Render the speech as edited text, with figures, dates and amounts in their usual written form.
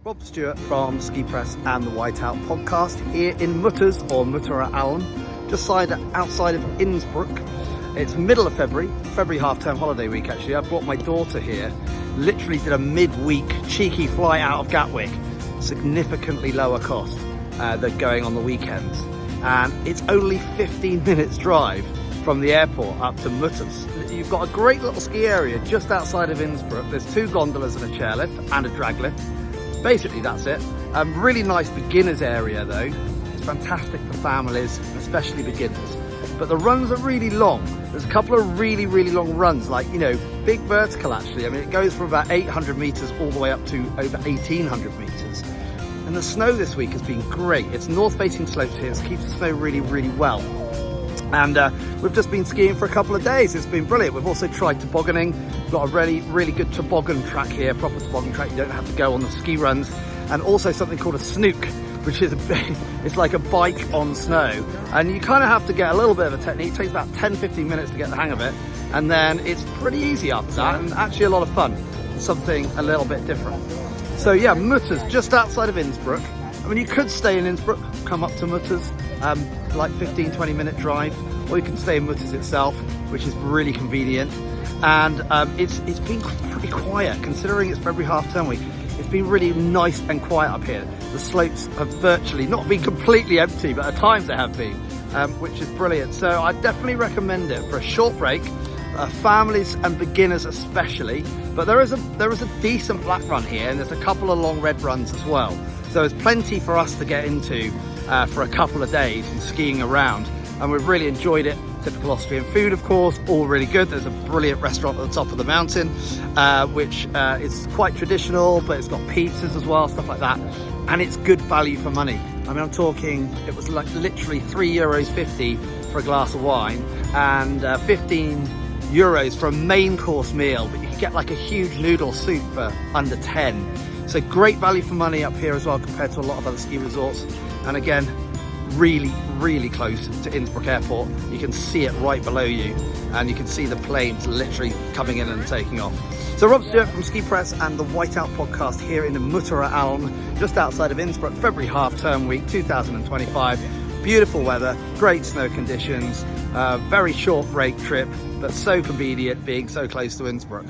Rob Stewart from Ski Press and the Whiteout podcast here in Mutters, or Muttereralmbahn, just outside of Innsbruck. It's middle of February half-term holiday week actually. I brought my daughter here, literally did a midweek cheeky flight out of Gatwick, significantly lower cost than going on the weekends. And it's only 15 minutes drive from the airport up to Mutters. You've got a great little ski area just outside of Innsbruck. There's 2 gondolas and a chairlift and a drag lift. Basically that's it. Really nice beginners area though. It's fantastic for families, especially beginners. But the runs are really long. There's a couple of really long runs, like, you know, big vertical actually. I mean, it goes from about 800 meters all the way up to over 1800 meters. And the snow this week has been great. It's north facing slopes here, so it keeps the snow really well. And we've just been skiing for a couple of days. It's been brilliant. We've also tried tobogganing. We've got a really good toboggan track here, proper toboggan track. You don't have to go on the ski runs. And also something called a snook, which is it's like a bike on snow. And you kind of have to get a little bit of a technique. It takes about 10-15 minutes to get the hang of it. And then it's pretty easy after that, and actually a lot of fun. Something a little bit different. So yeah, Mutters, just outside of Innsbruck. I mean, you could stay in Innsbruck, come up to Mutters, like 15-20 minute drive, or you can stay in Mutters itself, which is really convenient. And it's been pretty quiet considering it's February half-term week. It's been really nice and quiet up here. The slopes have virtually not been completely empty, but at times they have been, which is brilliant. So I definitely recommend it for a short break, families and beginners especially. But there is a decent black run here, and there's a couple of long red runs as well. So there's plenty for us to get into for a couple of days and skiing around, and we've really enjoyed it. Typical Austrian food, of course, all really good. There's a brilliant restaurant at the top of the mountain, which is quite traditional, but it's got pizzas as well, stuff like that. And it's good value for money. I mean, I'm talking, it was like literally €3.50 for a glass of wine, and 15 euros for a main course meal, but you can get like a huge noodle soup for under 10. So great value for money up here as well compared to a lot of other ski resorts. And again, really close to Innsbruck Airport. You can see it right below you, and you can see the planes literally coming in and taking off. So Rob Stewart from Ski Press and the Whiteout podcast here in the Muttereralmbahn, just outside of Innsbruck, February half-term week 2025. Beautiful weather, great snow conditions, very short break trip, but so convenient being so close to Innsbruck.